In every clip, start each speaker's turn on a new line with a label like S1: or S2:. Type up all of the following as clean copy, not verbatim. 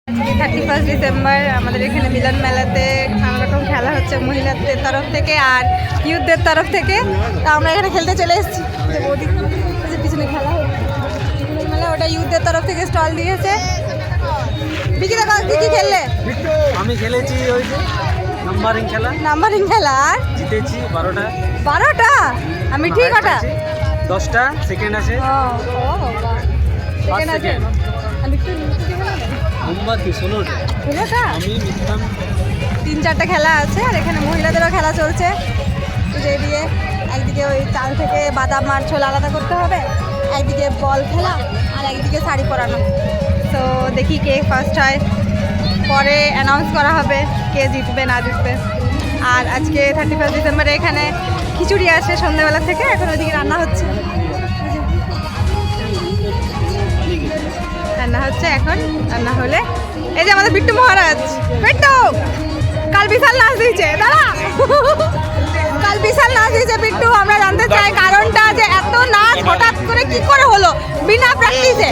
S1: 31 December আমাদের এখানে মিলন মেলাতে নানা রকম খেলা হচ্ছে মহিলাদের তরফ থেকে আর ইউথদের তরফ থেকে। তা আমরা এখানে খেলতে চলে এসেছি। যে পিছনে খেলা হচ্ছে মিলন মেলা, ওটা ইউথদের তরফ থেকে স্টল দিয়েছে। বিকি দা কি খেললে?
S2: আমি খেলেছি ওই যে
S1: নাম্বারিং খেলা আর
S2: জিতেছি
S1: 12টা। আমি ঠিক কটা?
S2: 10টা সেকেন্ড আছে।
S1: সেকেন্ড আছে। আমি একটু
S2: মোমবাতি 16টা। আমি মিশলাম
S1: 3-4টা খেলা আছে আর এখানে মহিলাদেরও খেলা চলছে। যে দিয়ে একদিকে ওই চাল থেকে বাদাম আর ছোলা আলাদা করতে হবে, একদিকে বল খেলা আর একদিকে শাড়ি পরানো। তো দেখি কে ফার্স্ট হয়, পরে অ্যানাউন্স করা হবে কে জিতবে না জিতবে। আর আজকে 31 ডিসেম্বরে এখানে খিচুড়ি আছে সন্ধ্যাবেলা থেকে, এখন ওইদিকে রান্না হচ্ছে। রান্না হচ্ছে এখন, রান্না হলে এই যে আমাদের বিট্টু মহারাজ। বিট্টু কাল বিশাল নাচ দিয়েছে, দাঁড়া কাল বিশাল নাচ দিয়েছে বিট্টু। আমরা জানতে চাই কারণটা, যে এত নাচ হঠাৎ করে কি করে হলো বিনা প্র্যাকটিসে?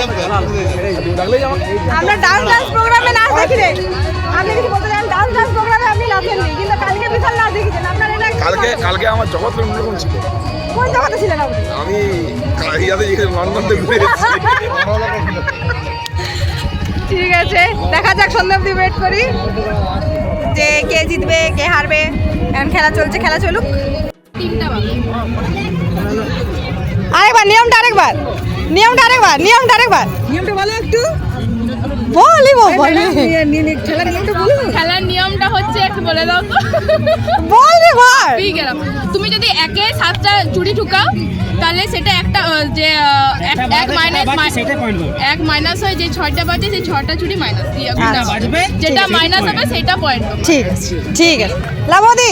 S1: আমরা ডান্স প্রোগ্রামে নাচ দেখি রে। আপনি কিছু বলতে চান? ডান্স প্রোগ্রামে আপনি নাচেননি, কিন্তু কালকে বিশাল নাচ দেখেছেন আপনারা। এটা
S3: কালকে আমার জগৎ অন্যরকম ছিল।
S1: কোন জগতে ছিলেন আপনি?
S3: আমি লন্ডন ঘুরে এসেছি।
S1: ঠিক আছে, দেখা যাক, সন্ধ্যা অব্দি ওয়েট করি যে কে জিতবে কে হারবে। এখন খেলা চলছে, খেলা চলুক। আরেকবার নিয়মটা বলো একটু।
S4: খেলার নিয়মটা হচ্ছে একটু বলে দাও তো। তুমি যদি 7টা চুড়ি ঢুকাও তাহলে সেটা একটা যে এক মাইনাস হয়, যে 6টা বাজে সেই 6টা চুড়ি মাইনাস যেটা মাইনাস হবে সেটা পয়েন্ট।
S1: ঠিক আছে, ঠিক আছে। লাভদি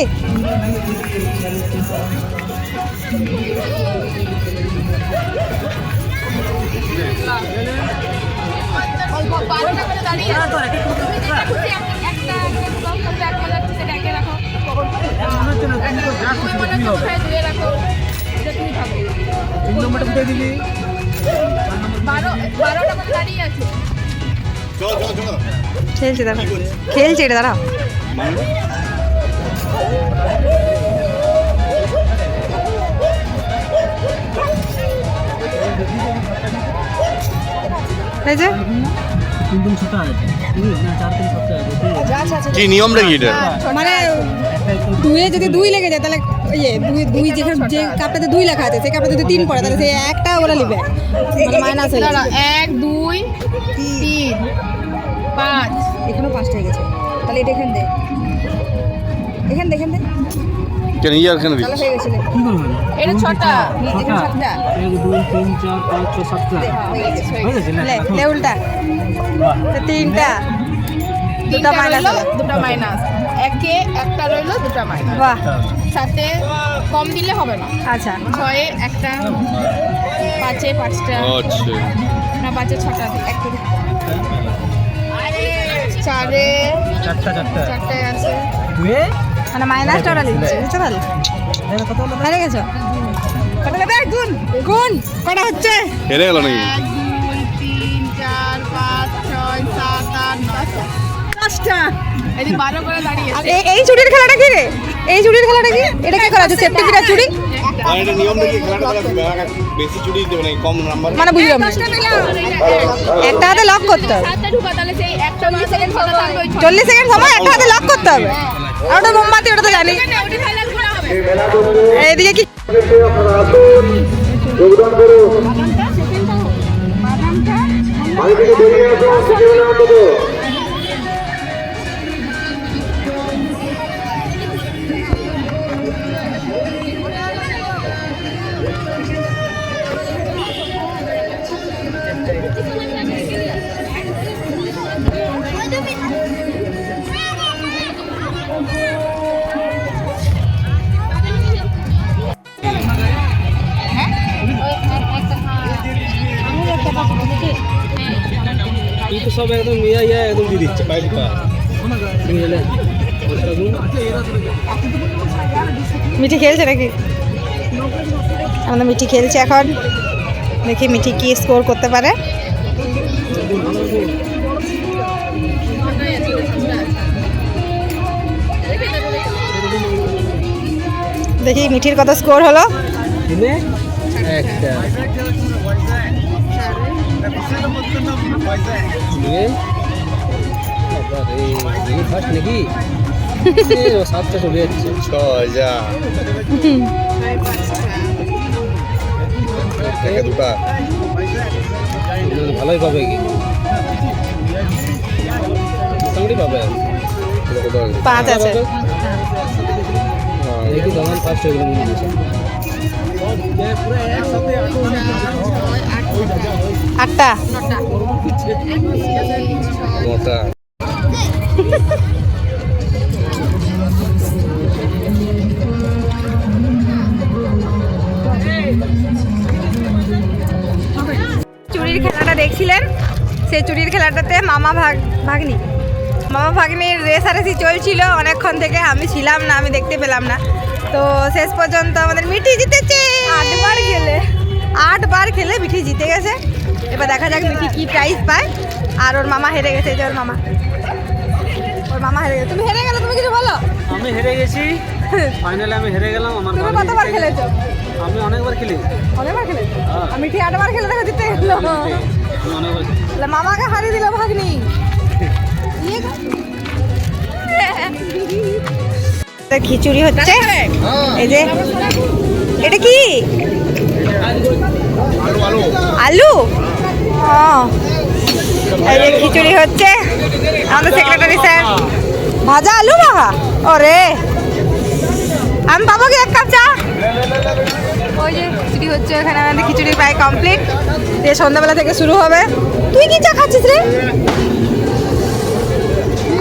S1: খেলছে এটা দাঁড়া। এই যে
S3: কি নিয়মটা কি এটা?
S1: মানে দুয়ে যদি 2 লেগে যায় তাহলে দুই যেখানে যে কাপটাতে 2 লেখা আছে সেই কাপটাতে যদি 3 পড়ে তাহলে সেই একটা ওরা লিবে, মানে মাইনাস হয়ে যাবে।
S4: 1 2 3 5
S1: এখানেও 5টা হয়ে গেছে, তাহলে এটা এখান দে
S3: কেন ইয়ার কেন
S1: তাহলে হয়ে গেছিল।
S4: এটা 6টা।
S1: এখানে 7টা
S2: 1 2 3 4 5 6 7টা হয়ে গেছে না?
S1: লে উল্টা 3টা, 2টা মাইনাস,
S4: 2টা মাইনাস, একে একটা রইলো, 2টা মাইনাস।
S1: বাহ,
S4: সাথে কম দিলে হবে না।
S1: আচ্ছা
S4: 6-এ একটা, 5-এ 5টা,
S3: আচ্ছা
S4: না 5-এ 6টা, একটা 4-এ 4টায় আছে।
S1: মানে মাইনাসটা ওরা লিখছে, বুঝতে পারলে? হেরে গেছো? কটা দেবে? গুণ কটা হচ্ছে?
S3: হেরে গেল নাকি?
S4: 1 2 3 4 5 6 7 8
S1: 10টা।
S4: এই 12 করে দাঁড়িয়ে আছে।
S1: এই চুড়ির খেলাটা কি রে? এটা কি করা আছে? সেফটি পিটা চুড়ি
S3: আর এটা নিয়মটা কি? খেলাটা বেশি চুরি দিতে মানে কম নাম্বার
S1: মানে বুঝলাম না। একটা হাতে লক করতে হবে,
S4: 7টা ঢুকা, তাহলে সেই একটা 40 সেকেন্ড সময় থাকবে।
S1: 40 সেকেন্ড সময় একটা হাতে লক করতে হবে। আর ওটা মোমবাতি, ওটা তো জানি।
S4: ওটা খেলা ঘোরা হবে।
S1: এইদিকে কি
S5: যোগদান করুন। বাড়ি থেকে বেরিয়ে আসুন, অন্তত
S2: তো সব একদম একদম দিয়ে দিচ্ছে পাইপটা।
S1: মিঠি খেলছে নাকি? আমাদের মিঠি খেলছে এখন, দেখি মিঠি কি স্কোর করতে পারে। দেখি মিঠির কত স্কোর হলো।
S2: তিনে একটা দুয়ে ফার্স্ট নাকি ও 7টা চলে যাচ্ছে
S3: 6000 টাকা দুটা
S2: ভালোই পাবে কি মোটামুটি পাবে
S1: 5 আছে।
S2: দেখি তখন ফার্স্ট হয়ে গেল মনে হচ্ছে
S1: 8টা
S3: মোটা
S1: চুরির খেলাটা দেখছিলেন, সেই চুরির খেলাটাতে মামা ভাগ্নির রেসারেসি চলছিল অনেকক্ষণ থেকে। আমি ছিলাম না, আমি দেখতে পেলাম না। তো শেষ পর্যন্ত আমাদের মিঠি জিতেছে। 8 বার খেলে মিঠি জিতে গেছে। এবার দেখা যাক মিঠি কি প্রাইজ পায়। আর ওর মামা হেরে গেছে, যে ওর মামা হেরে গেছে। তুমি হেরে গেলে, তুমি কিছু বলো।
S2: আমি হেরে গেছি, ফাইনালে আমি হেরে গেলাম। আমার
S1: তুমি কতবার খেলেছো?
S2: আমি অনেকবার খেলি।
S1: অনেকবার খেলেছো?
S2: হ্যাঁ।
S1: আর মিঠি 8 বার খেলে দেখো জিতে গেল।
S2: আমি অনেকবার খেলি।
S1: তাহলে মামাকে হারিয়ে দিল ভাগ্নি। খিচুড়ি হচ্ছে, এই যে এটা কি আলু, এই যে খিচুড়ি হচ্ছে। আমাদের সেক্রেটারি স্যার ভাজা আলু মাখা। ওরে আমি পাবো কি 1 কাপ চা? ওই যে খিচুড়ি হচ্ছে, এখানে আমাদের খিচুড়ি প্রায় কমপ্লিট। দিয়ে সন্ধ্যাবেলা থেকে শুরু হবে। তুই কি চা খাচ্ছিস রে?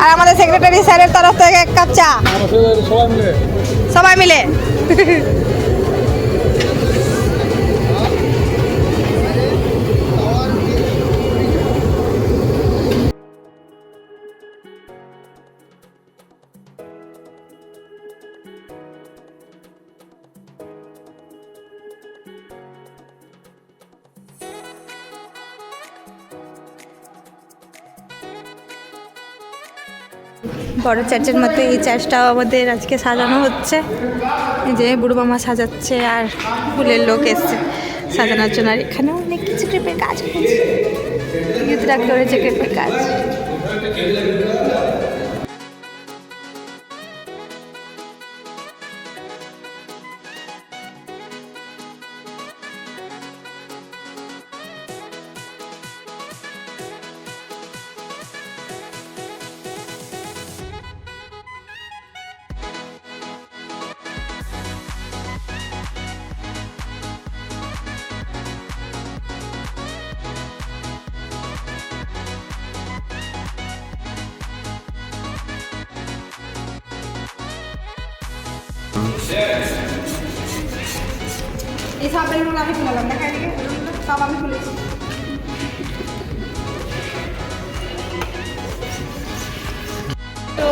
S1: আর আমাদের সেক্রেটারি স্যারের তরফ থেকে 1 কাপ চা সবাই মিলে। বড় চার্চের মধ্যে এই চার্চটাও আমাদের আজকে সাজানো হচ্ছে। এই যে বুড়ো মামা সাজাচ্ছে আর ফুলের লোক এসছে সাজানোর জন্য। আর এখানেও অনেক কিছু ক্রেপের কাজ হচ্ছে, ইউথরা করেছে ক্রেপের কাজ। এই সব বেলুনগুলো আমি খুললাম, দেখা এদিকে সব আমি খুলেছি। তো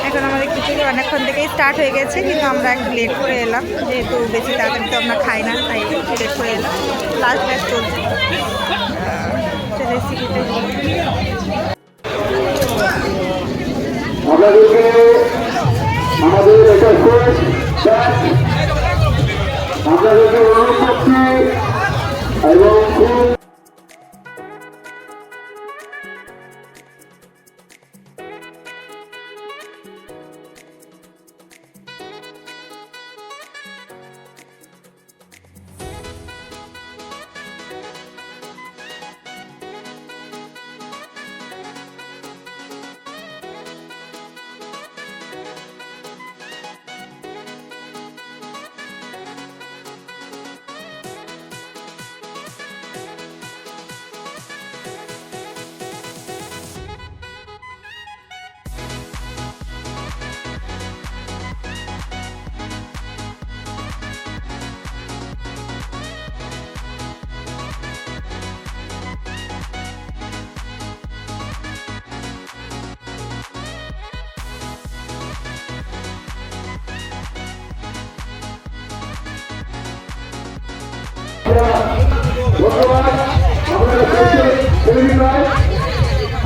S1: এখন আমাদের খিচুড়ি অনেকক্ষণ থেকেই স্টার্ট হয়ে গেছে, কিন্তু আমরা একটু লেট করে এলাম, যেহেতু বেশি তাড়াতাড়ি তো আমরা খাই না, তাই একটু লেট করে এলাম। লাস্ট ব্যাচ চলছে রেসিপিতে।
S5: আমাদের এটা আপনাদেরকে অনুরোধ করছি এবং খুব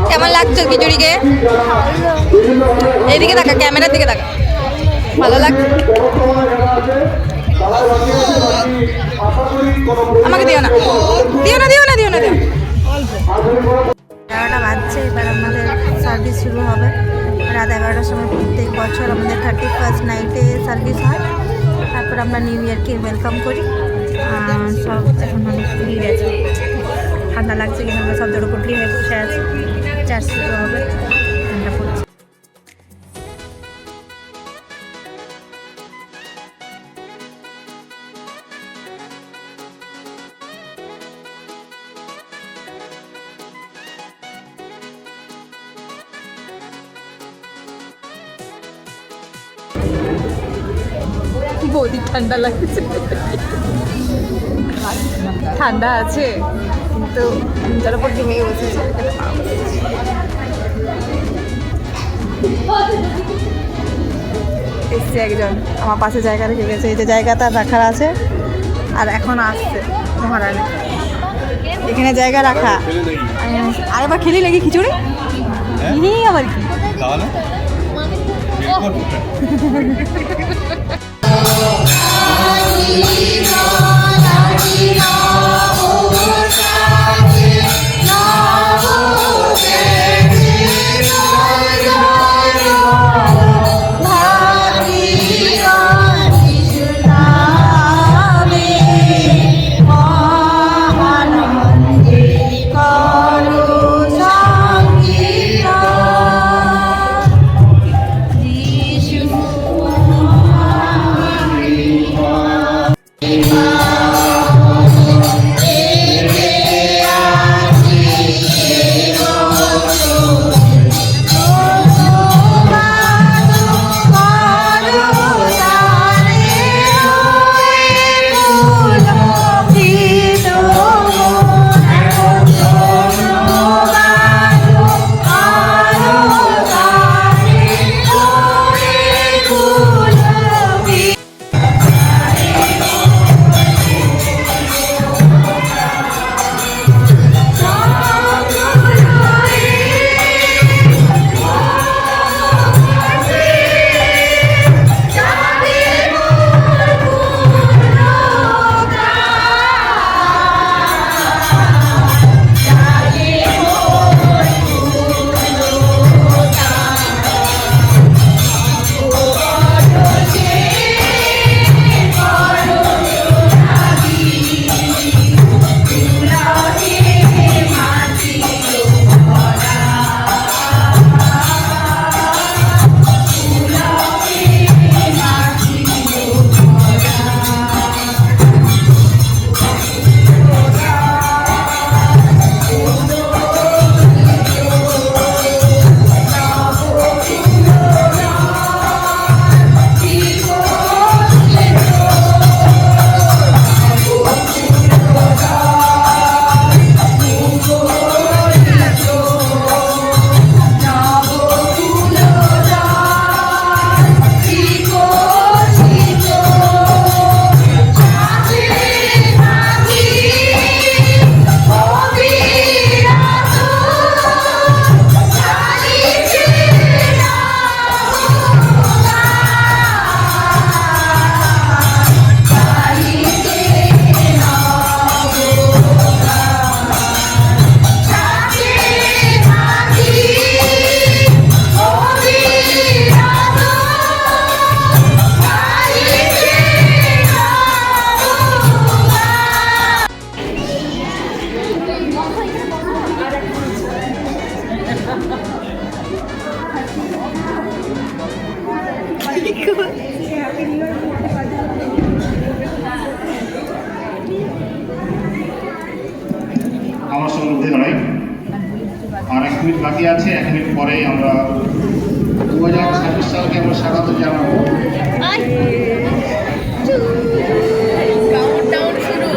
S1: কেমন লাগছে খিচুড়িকে? এইদিকে দেখা, ক্যামেরার দিকে দেখা। ভালো লাগছে। আমাকে দিও না, দিও না, দিও না, দিও না, দিও। 11টা বাজছে, এবার আমাদের সার্ভিস শুরু হবে। রাত 11টার সময় প্রত্যেক বছর আমাদের 31st নাইটে সার্ভিস হয়। তারপর আমরা নিউ ইয়ারকে ওয়েলকাম করি। সব এখন অনেক ভিড় আছে, ঠান্ডা লাগছে কিন্তু আমরা সব দৌড় উপর হয়ে বসে আছি। চার্জ শুরু হবে, ঠান্ডা পড়ছে। বৌদি ঠান্ডা লাগছে, ঠান্ডা আছে কিন্তু তার উপর ডিমে বসেছে। এসছে একজন আমার পাশে জায়গা রেখে গেছে, এই যে জায়গাটা রাখার আছে আর এখন আসছে মহারানী, এখানে জায়গা রাখা। আরেকবার খেলি নাকি খিচুড়ি আবার কি
S3: তাহলে
S6: আমার সম্বন্ধে নয়, আর 1 মিনিট বাকি আছে। 1 মিনিট পরেই আমরা 2026 সালকে আমরা স্বাগত জানাবো।
S4: কাউন্টডাউন শুরু।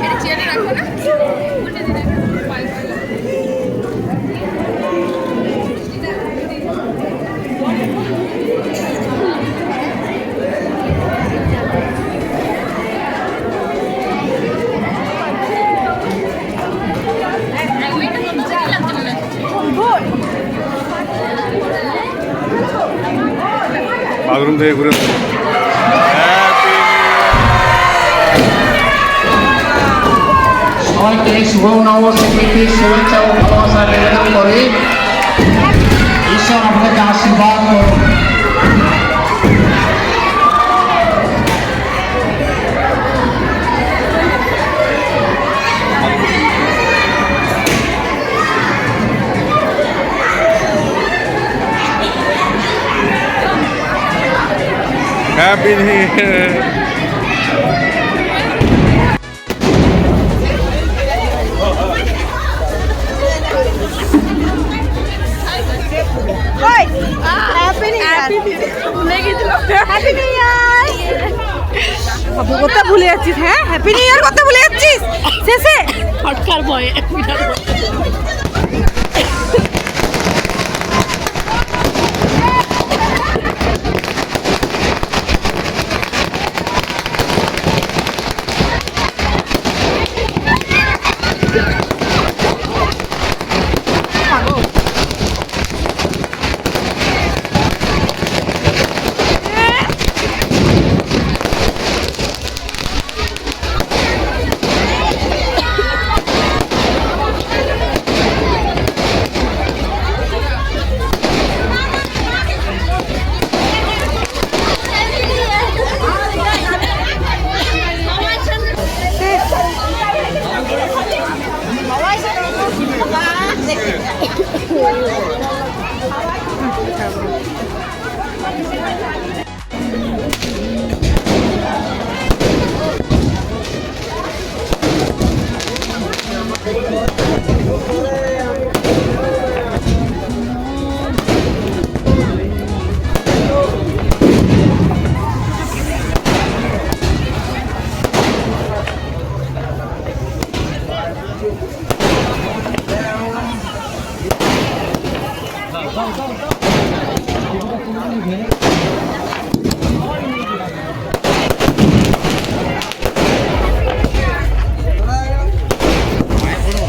S4: এটা চেয়ারে রাখো না, উল্টে দিলে
S1: ভোট
S3: বাথরুম থেকে ঘুরে
S6: সবাইকে শুভ নববর্ষের শুভেচ্ছা ও ভালোবাসা নিবেদন করে ঈশ্বর আপনাকে আশীর্বাদ করুন।
S3: Happy new year.
S1: Happy new year. Happy new year. বাবু কথা ভুলে যাচ্ছিস, হ্যাঁ হ্যাপি নিউ ইয়ার কথা ভুলে যাচ্ছিস শেষে
S4: ফটকার ভয়ে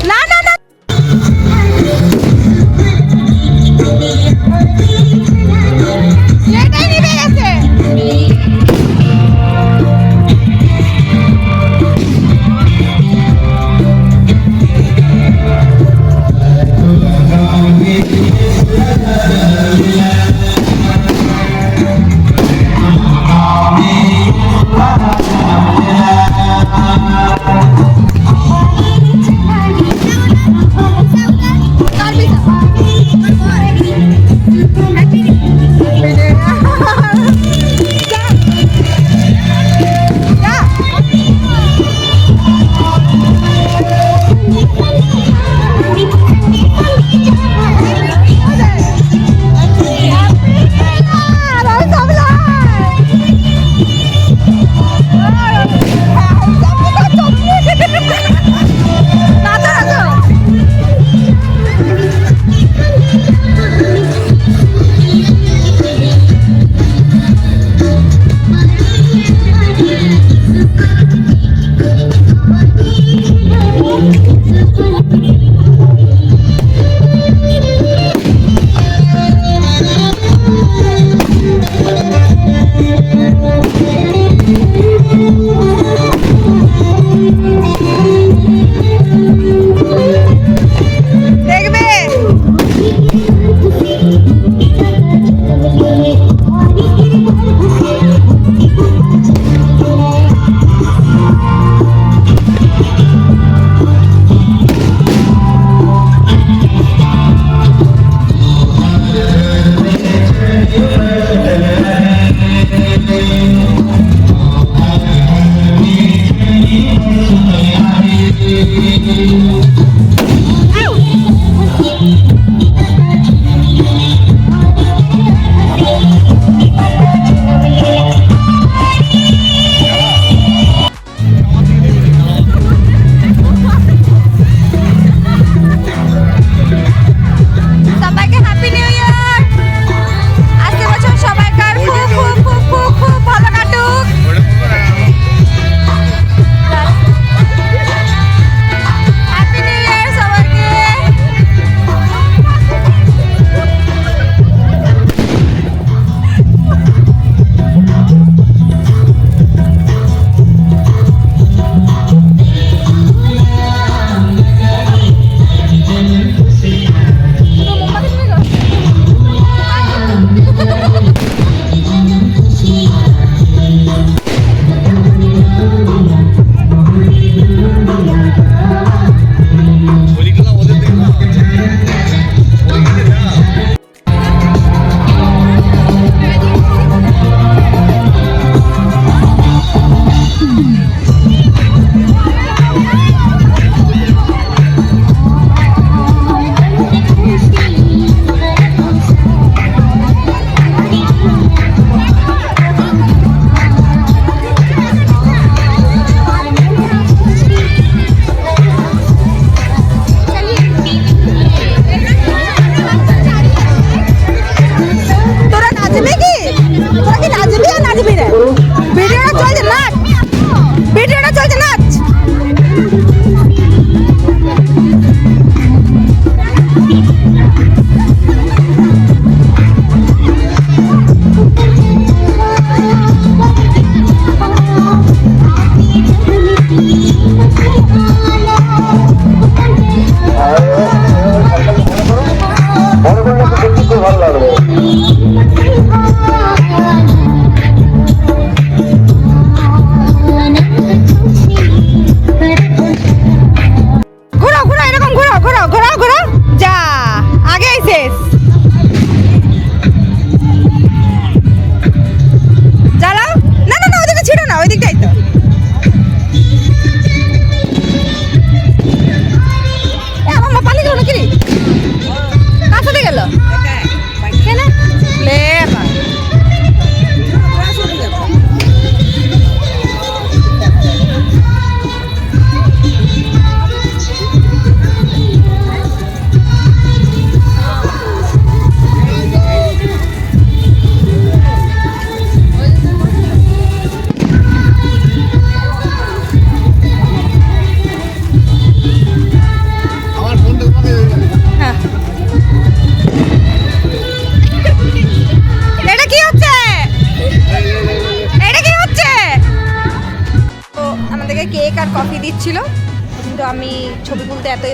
S1: না না না এটাই নিভে গেছে।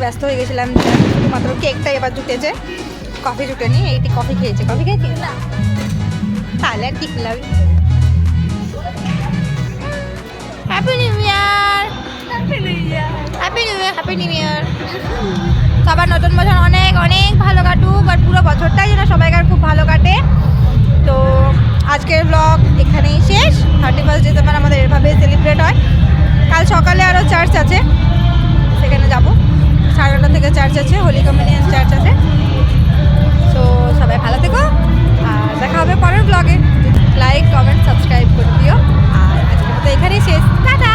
S1: ব্যস্ত হয়ে গেছিলাম, শুধুমাত্র কেকটা এবার জুটেছে, কফি জুটেনি। এইটি কফি খেয়েছে, কফি খেয়েছিস না? তাহলে আর কি খেলাম। Happy new year, happy new year, happy new year, happy new year. সবার নতুন বছর অনেক অনেক ভালো কাটুক, আর পুরো বছরটাই যেন সবাইকার খুব ভালো কাটে। তো আজকের ব্লগ এখানেই শেষ। 31 ডিসেম্বর আমাদের এভাবে সেলিব্রেট হয়। কাল সকালে আরও চার্চ আছে, সেখানে যাব। 9:30 থেকে চার্চ আছে, হোলি কমিউনিয়ন চার্চ আছে। তো সবাই ভালো থেকো, আর দেখা হবে পরের ব্লগে। লাইক, কমেন্ট, সাবস্ক্রাইব করে দিও। আর আজকের মতো এখানেই শেষ। টাটা।